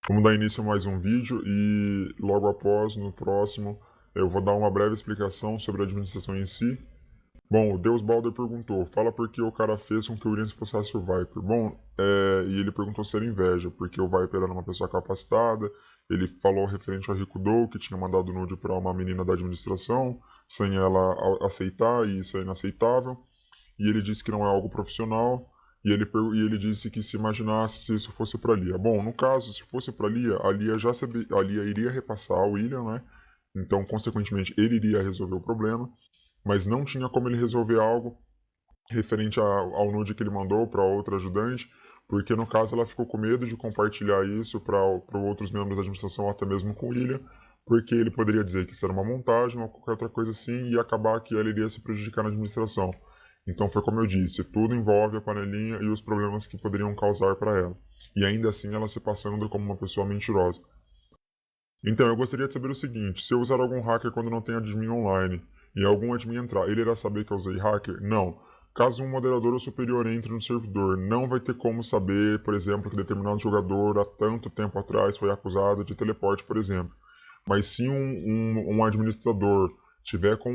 Vamos dar início a mais um vídeo e logo após, no próximo, eu vou dar uma breve explicação sobre a administração em si. Bom, o Deus Balder perguntou, fala por que o cara fez com que o William expulsasse o Viper. Bom, e ele perguntou se era inveja, porque o Viper era uma pessoa capacitada, ele falou referente ao Rikudo, que tinha mandado nude para uma menina da administração, sem ela aceitar, e isso é inaceitável. E ele disse que não é algo profissional, e ele disse que se imaginasse se isso fosse para Lia. Bom, no caso, se fosse para Lia, a Lia iria repassar ao William, né? Então, consequentemente, ele iria resolver o problema, mas não tinha como ele resolver algo referente ao nude que ele mandou para outra ajudante, porque no caso ela ficou com medo de compartilhar isso para outros membros da administração, ou até mesmo com o William, porque ele poderia dizer que isso era uma montagem ou qualquer outra coisa assim e acabar que ela iria se prejudicar na administração. Então foi como eu disse, tudo envolve a panelinha e os problemas que poderiam causar para ela. E ainda assim ela se passando como uma pessoa mentirosa. Então eu gostaria de saber o seguinte, se eu usar algum hacker quando não tem admin online, e algum admin entrar, ele irá saber que eu usei hacker? Não. Caso um moderador ou superior entre no servidor, não vai ter como saber, por exemplo, que determinado jogador há tanto tempo atrás foi acusado de teleporte, por exemplo. Mas se um administrador tiver com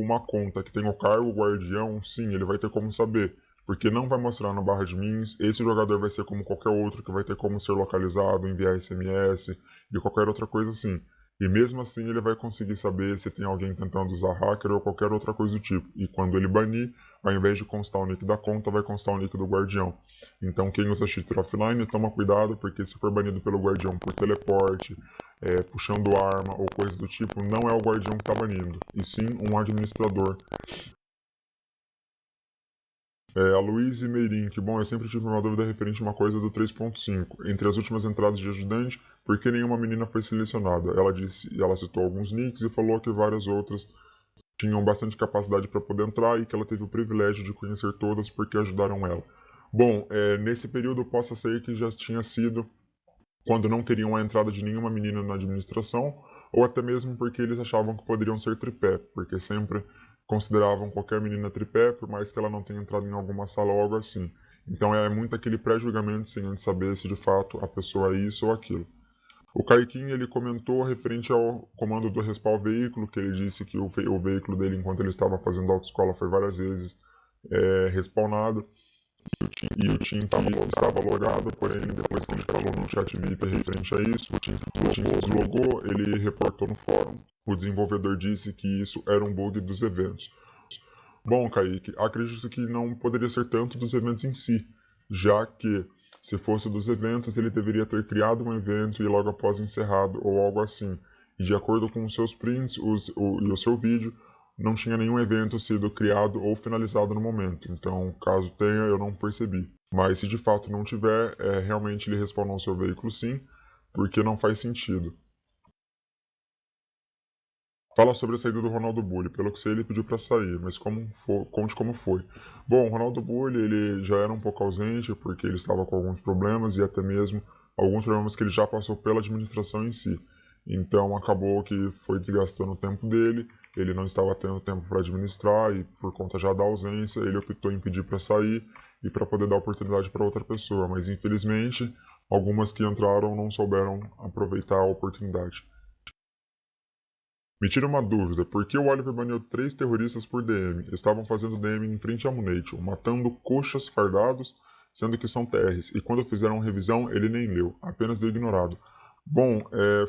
uma conta que tem o cargo guardião, sim, ele vai ter como saber. Porque não vai mostrar na barra de mins, esse jogador vai ser como qualquer outro, que vai ter como ser localizado, enviar SMS e qualquer outra coisa assim. E mesmo assim ele vai conseguir saber se tem alguém tentando usar hacker ou qualquer outra coisa do tipo. E quando ele banir, ao invés de constar o nick da conta, vai constar o nick do guardião. Então quem usa cheater offline, toma cuidado, porque se for banido pelo guardião por teleporte, puxando arma ou coisa do tipo, não é o guardião que está banindo, e sim um administrador. A Luíse Meirin, que bom, eu sempre tive uma dúvida referente a uma coisa do 3.5. Entre as últimas entradas de ajudante, por que nenhuma menina foi selecionada? Ela citou alguns nicks e falou que várias outras tinham bastante capacidade para poder entrar e que ela teve o privilégio de conhecer todas porque ajudaram ela. Bom, nesse período possa ser que já tinha sido quando não queriam a entrada de nenhuma menina na administração, ou até mesmo porque eles achavam que poderiam ser tripé, porque sempre consideravam qualquer menina tripé, por mais que ela não tenha entrado em alguma sala ou algo assim. Então é muito aquele pré-julgamento sem antes saber se de fato a pessoa é isso ou aquilo. O Kaikin ele comentou referente ao comando do respawn veículo, que ele disse que o veículo dele, enquanto ele estava fazendo autoescola, foi várias vezes respawnado e o Tim estava logado, porém depois que ele falou no chat VIP referente a isso, o Tim deslogou, ele reportou no fórum. O desenvolvedor disse que isso era um bug dos eventos. Bom, Kaique, acredito que não poderia ser tanto dos eventos em si, já que se fosse dos eventos ele deveria ter criado um evento e logo após encerrado ou algo assim. E de acordo com os seus prints e o seu vídeo, não tinha nenhum evento sido criado ou finalizado no momento. Então, caso tenha, eu não percebi. Mas se de fato não tiver, realmente ele respawnou o seu veículo sim, porque não faz sentido. Fala sobre a saída do Ronaldo Bulli. Pelo que sei, ele pediu para sair, mas conte como foi. Bom, o Ronaldo Bulli ele já era um pouco ausente, porque ele estava com alguns problemas e até mesmo alguns problemas que ele já passou pela administração em si. Então acabou que foi desgastando o tempo dele, ele não estava tendo tempo para administrar e por conta já da ausência, ele optou em pedir para sair e para poder dar oportunidade para outra pessoa. Mas infelizmente, algumas que entraram não souberam aproveitar a oportunidade. Me tira uma dúvida, por que o Oliver baniu 3 terroristas por DM? Estavam fazendo DM em frente a Munation, matando coxas fardados, sendo que são TRs, e quando fizeram revisão ele nem leu, apenas deu ignorado. Bom,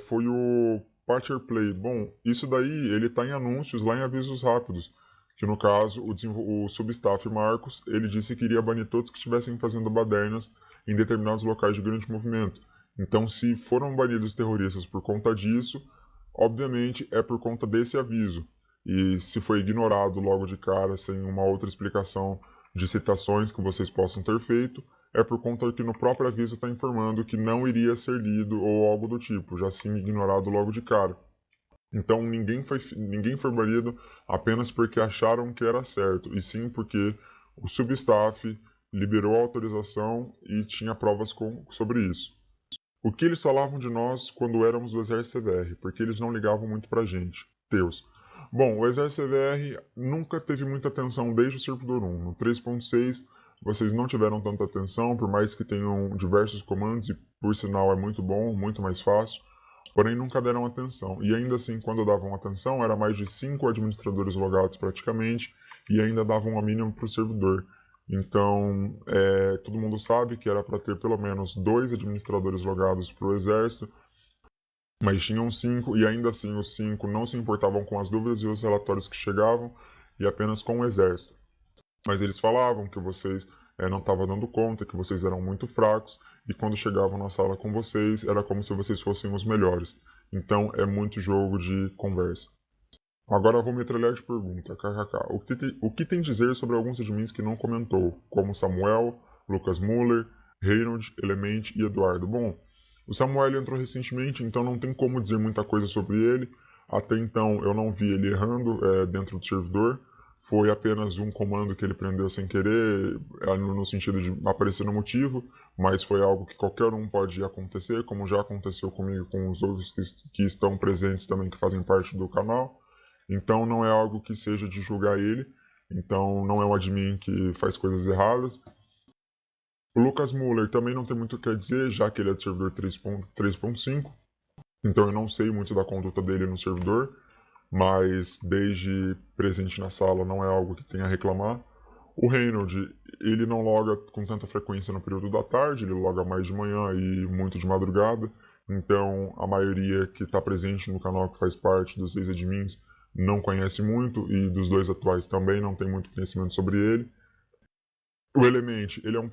foi o Patcher Play. Bom, isso daí ele tá em anúncios lá em avisos rápidos, que no caso o substaff Marcos, ele disse que iria banir todos que estivessem fazendo badernas em determinados locais de grande movimento. Então se foram banidos terroristas por conta disso, obviamente é por conta desse aviso. E se foi ignorado logo de cara, sem uma outra explicação de citações que vocês possam ter feito, é por conta que no próprio aviso está informando que não iria ser lido ou algo do tipo, já sim ignorado logo de cara. Então ninguém foi banido apenas porque acharam que era certo, e sim porque o substaff liberou a autorização e tinha provas sobre isso. O que eles falavam de nós quando éramos do Exército CVR, porque eles não ligavam muito pra gente. Deus. Bom, o Exército CVR nunca teve muita atenção desde o servidor 1. No 3.6 vocês não tiveram tanta atenção, por mais que tenham diversos comandos, e por sinal é muito bom, muito mais fácil, porém nunca deram atenção. E ainda assim, quando davam atenção, era mais de 5 administradores logados praticamente, e ainda davam a mínima para o servidor. Então, todo mundo sabe que era para ter pelo menos 2 administradores logados para o exército, mas tinham 5, e ainda assim os 5 não se importavam com as dúvidas e os relatórios que chegavam, e apenas com o exército. Mas eles falavam que vocês não estavam dando conta, que vocês eram muito fracos, e quando chegavam na sala com vocês, era como se vocês fossem os melhores. Então é muito jogo de conversa. Agora vou metralhar de pergunta, kkk. O que tem a dizer sobre alguns admins que não comentou, como Samuel, Lucas Muller, Reynold, Element e Eduardo? Bom, o Samuel entrou recentemente, então não tem como dizer muita coisa sobre ele. Até então eu não vi ele errando dentro do servidor. Foi apenas um comando que ele prendeu sem querer, no sentido de aparecer no motivo, mas foi algo que qualquer um pode acontecer, como já aconteceu comigo com os outros que estão presentes também, que fazem parte do canal. Então não é algo que seja de julgar ele, então não é um admin que faz coisas erradas. O Lucas Muller também não tem muito o que dizer, já que ele é de servidor 3.5, então eu não sei muito da conduta dele no servidor, mas desde presente na sala não é algo que tenha a reclamar. O Reynold, ele não loga com tanta frequência no período da tarde, ele loga mais de manhã e muito de madrugada, então a maioria que está presente no canal, que faz parte dos 6 admins, não conhece muito, e dos 2 atuais também não tem muito conhecimento sobre ele. O Element, ele é um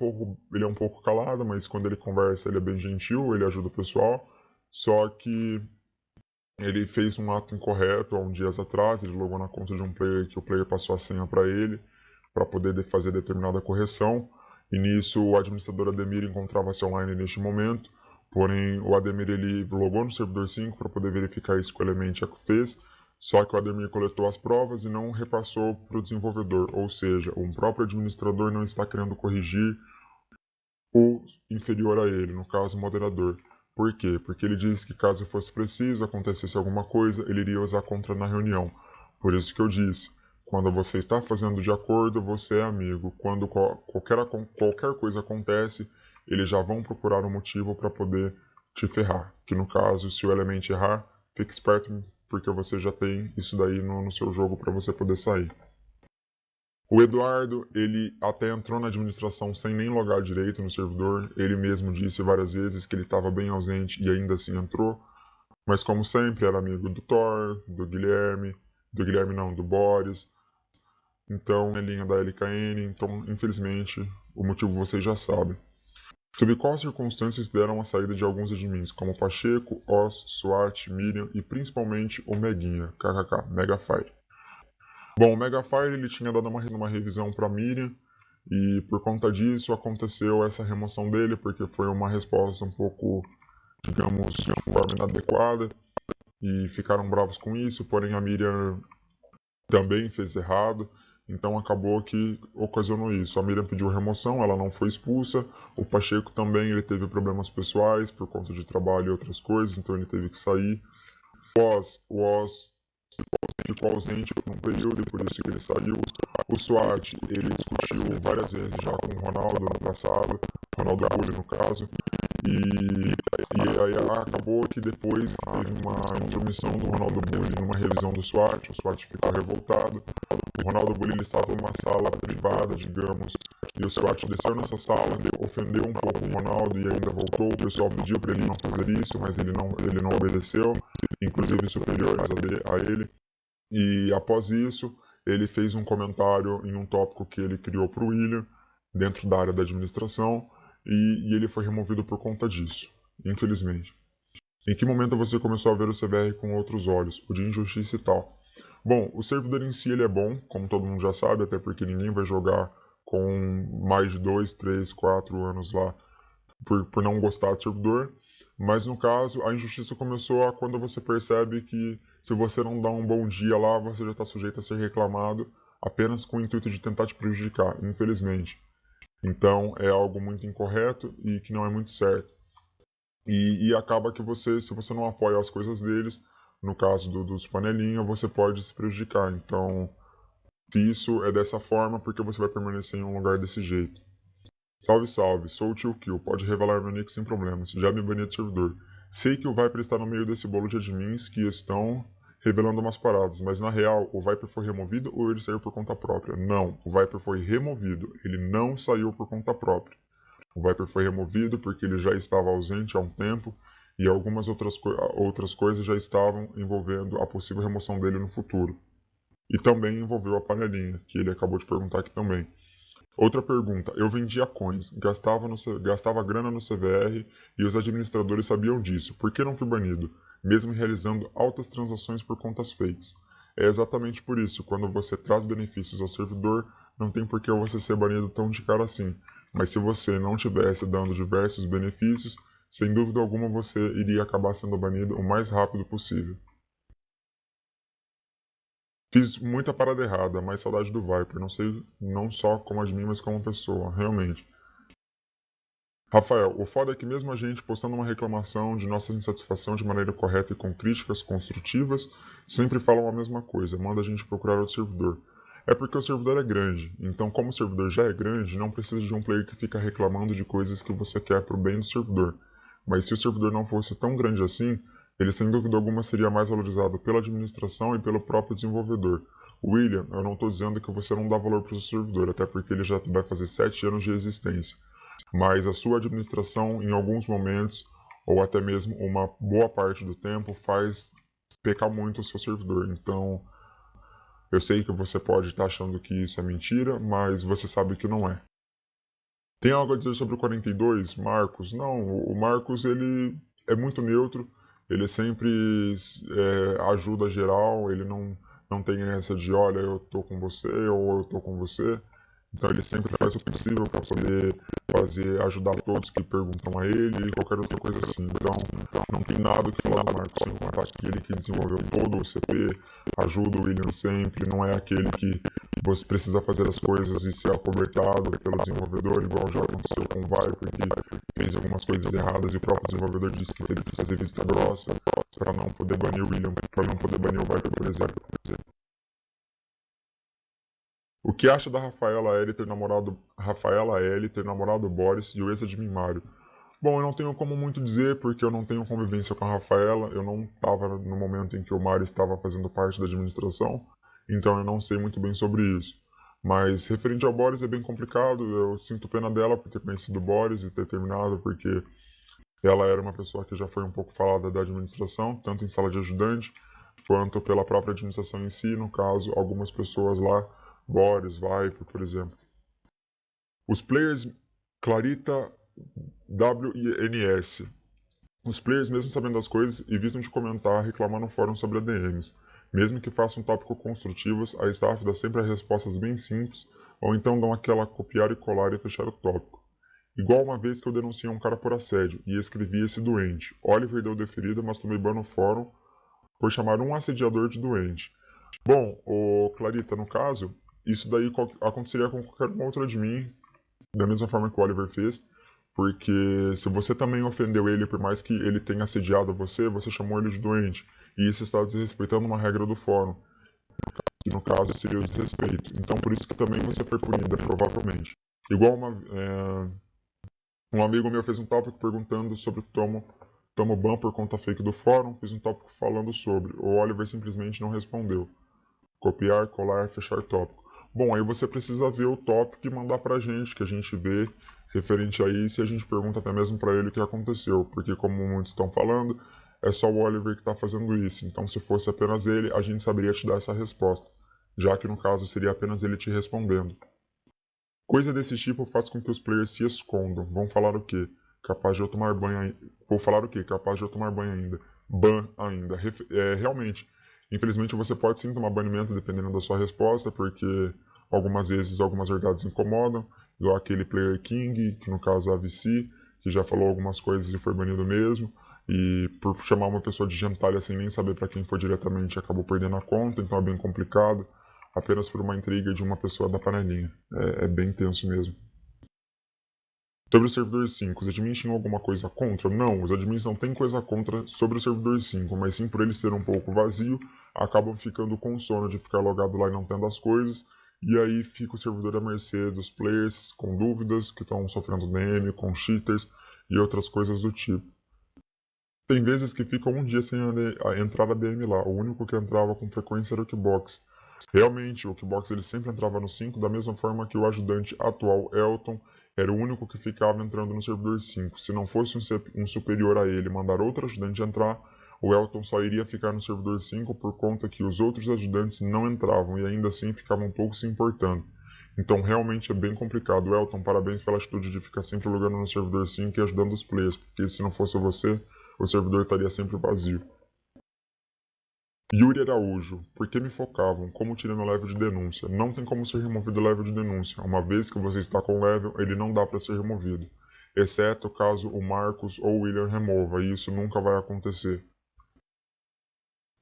pouco calado, mas quando ele conversa ele é bem gentil, ele ajuda o pessoal, só que ele fez um ato incorreto há uns dias atrás, ele logou na conta de um player que o player passou a senha para ele, para poder fazer determinada correção, e nisso o administrador Ademir encontrava-se online neste momento, porém o Ademir ele logou no servidor 5 para poder verificar isso que o Element fez, só que o Ademir coletou as provas e não repassou para o desenvolvedor, ou seja, o próprio administrador não está querendo corrigir o inferior a ele, no caso o moderador. Por quê? Porque ele disse que caso fosse preciso, acontecesse alguma coisa, ele iria usar contra na reunião. Por isso que eu disse, quando você está fazendo de acordo, você é amigo. Quando qualquer coisa acontece, eles já vão procurar um motivo para poder te ferrar. Que no caso, se o Element errar, fique esperto, porque você já tem isso daí no seu jogo para você poder sair. O Eduardo, ele até entrou na administração sem nem logar direito no servidor. Ele mesmo disse várias vezes que ele estava bem ausente e ainda assim entrou. Mas como sempre, era amigo do Thor, do Guilherme não, do Boris. Então, é linha da LKN, então infelizmente o motivo vocês já sabem. Sob quais circunstâncias deram a saída de alguns admins, como Pacheco, Oz, SWAT, Miriam e principalmente o Meguinha, kkk, Megafire. Bom, o Megafire ele tinha dado uma revisão para Miriam e por conta disso aconteceu essa remoção dele, porque foi uma resposta um pouco, digamos, de forma inadequada e ficaram bravos com isso, porém a Miriam também fez errado. Então acabou que ocasionou isso. A Miriam pediu remoção, ela não foi expulsa. O Pacheco também ele teve problemas pessoais por conta de trabalho e outras coisas, então ele teve que sair. O Oz ficou ausente por um período e por isso que ele saiu. O SWAT ele discutiu várias vezes já com o Ronaldo no passado, Ronaldo Bulli no caso, e aí acabou que depois teve uma intromissão do Ronaldo Bulli numa revisão do SWAT, o SWAT ficou revoltado. O Ronaldo Bulli ele estava numa sala privada, digamos, e o SWAT desceu nessa sala, ofendeu um pouco o Ronaldo e ainda voltou. O pessoal pediu para ele não fazer isso, mas ele não obedeceu, inclusive superiores a ele. E após isso, ele fez um comentário em um tópico que ele criou para o William, dentro da área da administração, e ele foi removido por conta disso, infelizmente. Em que momento você começou a ver o CBR com outros olhos, o de injustiça e tal? Bom, o servidor em si ele é bom, como todo mundo já sabe, até porque ninguém vai jogar com mais de 2, 3, 4 anos lá por não gostar do servidor. Mas no caso, a injustiça começou quando você percebe que se você não dá um bom dia lá, você já está sujeito a ser reclamado apenas com o intuito de tentar te prejudicar, infelizmente. Então é algo muito incorreto e que não é muito certo. E acaba que você, se você não apoia as coisas deles, no caso dos panelinha, você pode se prejudicar. Então, se isso é dessa forma, porque você vai permanecer em um lugar desse jeito. Salve, salve, sou o Tio Kill, pode revelar meu nick sem problemas, já me bani do servidor. Sei que o Viper está no meio desse bolo de admins que estão revelando umas paradas, mas na real, o Viper foi removido ou ele saiu por conta própria? Não, o Viper foi removido, ele não saiu por conta própria. O Viper foi removido porque ele já estava ausente há um tempo e algumas outras coisas já estavam envolvendo a possível remoção dele no futuro. E também envolveu a panelinha, que ele acabou de perguntar aqui também. Outra pergunta, eu vendia coins, gastava grana no CVR e os administradores sabiam disso, por que não fui banido? Mesmo realizando altas transações por contas fakes. É exatamente por isso, quando você traz benefícios ao servidor, não tem por que você ser banido tão de cara assim. Mas se você não tivesse dando diversos benefícios, sem dúvida alguma você iria acabar sendo banido o mais rápido possível. Fiz muita parada errada, mas saudade do Viper. Não sei, não só como admin, mas como pessoa, realmente. Rafael, o foda é que mesmo a gente postando uma reclamação de nossa insatisfação de maneira correta e com críticas construtivas, sempre falam a mesma coisa, manda a gente procurar outro servidor. É porque o servidor é grande, então como o servidor já é grande, não precisa de um player que fica reclamando de coisas que você quer pro bem do servidor. Mas se o servidor não fosse tão grande assim, ele sem dúvida alguma seria mais valorizado pela administração e pelo próprio desenvolvedor. William, eu não estou dizendo que você não dá valor para o seu servidor, até porque ele já vai fazer 7 anos de existência. Mas a sua administração, em alguns momentos, ou até mesmo uma boa parte do tempo, faz pecar muito o seu servidor. Então, eu sei que você pode estar achando que isso é mentira, mas você sabe que não é. Tem algo a dizer sobre o 42, Marcos? Não, o Marcos ele é muito neutro, ele sempre ajuda geral, ele não tem essa de olha, eu tô com você ou eu tô com você. Então ele sempre faz o possível para poder ajudar todos que perguntam a ele e qualquer outra coisa assim. Então não tem nada o que falar do Marcos, sem contar que ele que desenvolveu todo o CP, ajuda o William sempre, não é aquele que você precisa fazer as coisas e ser acobertado pelo desenvolvedor, igual já aconteceu com o Viper, que fez algumas coisas erradas e o próprio desenvolvedor disse que teve que fazer vista grossa para não poder banir o William, para não poder banir o Viper, por exemplo. O que acha da Rafaela L ter namorado Boris e o ex-admin Mário? Bom, eu não tenho como muito dizer porque eu não tenho convivência com a Rafaela, eu não estava no momento em que o Mário estava fazendo parte da administração, então eu não sei muito bem sobre isso. Mas referente ao Boris é bem complicado, eu sinto pena dela por ter conhecido o Boris e ter terminado porque ela era uma pessoa que já foi um pouco falada da administração, tanto em sala de ajudante, quanto pela própria administração em si, no caso, algumas pessoas lá, Boris, Viper, por exemplo. Os players Clarita W e NS. Os players, mesmo sabendo das coisas, evitam de comentar, reclamar no fórum sobre ADMs. Mesmo que façam tópicos construtivos, a staff dá sempre as respostas bem simples, ou então dão aquela copiar e colar e fechar o tópico. Igual uma vez que eu denunciei um cara por assédio, e escrevi esse doente. Oliver deu deferida, mas tomei ban no fórum por chamar um assediador de doente. Bom, Clarita, no caso, isso daí aconteceria com qualquer um outro admin, da mesma forma que o Oliver fez, porque se você também ofendeu ele, por mais que ele tenha assediado você, você chamou ele de doente, e isso está desrespeitando uma regra do fórum, que no caso seria o desrespeito. Então por isso que também você foi punida, provavelmente. Igual um amigo meu fez um tópico perguntando sobre o tomo ban por conta fake do fórum, fiz um tópico falando sobre. O Oliver simplesmente não respondeu. Copiar, colar, fechar tópico. Bom, aí você precisa ver o tópico e mandar pra gente, que a gente vê referente a isso e a gente pergunta até mesmo pra ele o que aconteceu. Porque como muitos estão falando, é só o Oliver que tá fazendo isso. Então se fosse apenas ele, a gente saberia te dar essa resposta. Já que no caso seria apenas ele te respondendo. Coisa desse tipo faz com que os players se escondam. Vão falar o quê? Capaz de eu tomar banho ainda. Vou falar o quê? Capaz de eu tomar banho ainda. Ban ainda. Realmente, infelizmente você pode sim tomar banimento dependendo da sua resposta, porque algumas vezes algumas verdades incomodam. Igual aquele player King, que no caso é a VC, que já falou algumas coisas e foi banido mesmo. E por chamar uma pessoa de gentalha sem nem saber para quem foi diretamente, acabou perdendo a conta, então é bem complicado apenas por uma intriga de uma pessoa da panelinha. É bem tenso mesmo. Sobre o servidor 5, os admins tinham alguma coisa contra? Não, os admins não têm coisa contra sobre o servidor 5, mas sim por ele ser um pouco vazio, acabam ficando com sono de ficar logado lá e não tendo as coisas, E aí fica o servidor à mercê dos players com dúvidas, que estão sofrendo DM, com cheaters e outras coisas do tipo. Tem vezes que fica um dia sem entrar a DM lá, o único que entrava com frequência era o Kickbox. Realmente, o Kickbox ele sempre entrava no 5, da mesma forma que o ajudante atual, Elton, era o único que ficava entrando no servidor 5. Se não fosse um superior a ele mandar outro ajudante entrar, o Elton só iria ficar no servidor 5 por conta que os outros ajudantes não entravam e ainda assim ficavam um pouco se importando. Então realmente é bem complicado. Elton, parabéns pela atitude de ficar sempre logando no servidor 5 e ajudando os players, porque se não fosse você, o servidor estaria sempre vazio. Yuri Araújo, por que me focavam? Como tirei meu level de denúncia? Não tem como ser removido o level de denúncia. Uma vez que você está com level, ele não dá para ser removido. Exceto caso o Marcos ou o William remova, e isso nunca vai acontecer.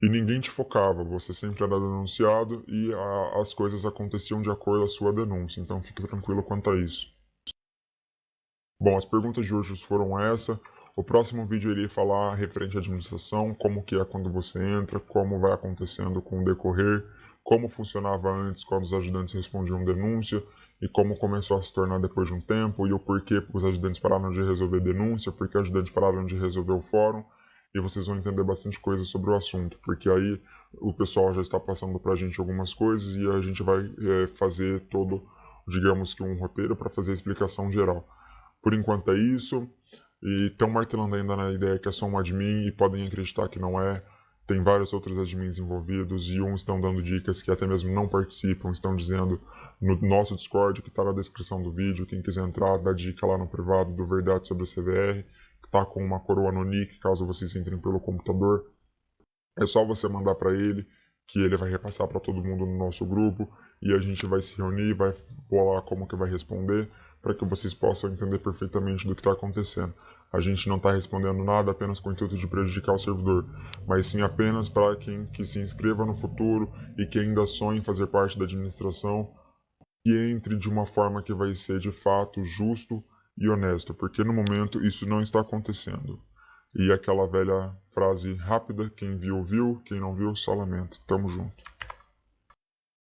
E ninguém te focava, você sempre era denunciado e as coisas aconteciam de acordo com a sua denúncia, então fique tranquilo quanto a isso. Bom, as perguntas de hoje foram essa. O próximo vídeo eu irei falar referente à administração, como que é quando você entra, como vai acontecendo com o decorrer, como funcionava antes quando os ajudantes respondiam denúncia e como começou a se tornar depois de um tempo e o porquê os ajudantes pararam de resolver denúncia, porque os ajudantes pararam de resolver o fórum e vocês vão entender bastante coisa sobre o assunto, porque aí o pessoal já está passando para a gente algumas coisas e a gente vai fazer todo, digamos que um roteiro para fazer a explicação geral. Por enquanto é isso. E estão martelando ainda na ideia que é só um admin e podem acreditar que não é. Tem vários outros admins envolvidos e uns estão dando dicas que até mesmo não participam, estão dizendo no nosso Discord, que está na descrição do vídeo, quem quiser entrar, dá dica lá no privado do Verdade sobre a CVR, que está com uma coroa no nick, caso vocês entrem pelo computador. É só você mandar para ele, que ele vai repassar para todo mundo no nosso grupo e a gente vai se reunir, vai bolar como que vai responder, para que vocês possam entender perfeitamente do que está acontecendo. A gente não está respondendo nada apenas com o intuito de prejudicar o servidor, mas sim apenas para quem que se inscreva no futuro e que ainda sonhe em fazer parte da administração, que entre de uma forma que vai ser de fato justo e honesto, porque no momento isso não está acontecendo. E aquela velha frase rápida, quem viu, viu, quem não viu, só lamenta. Tamo junto.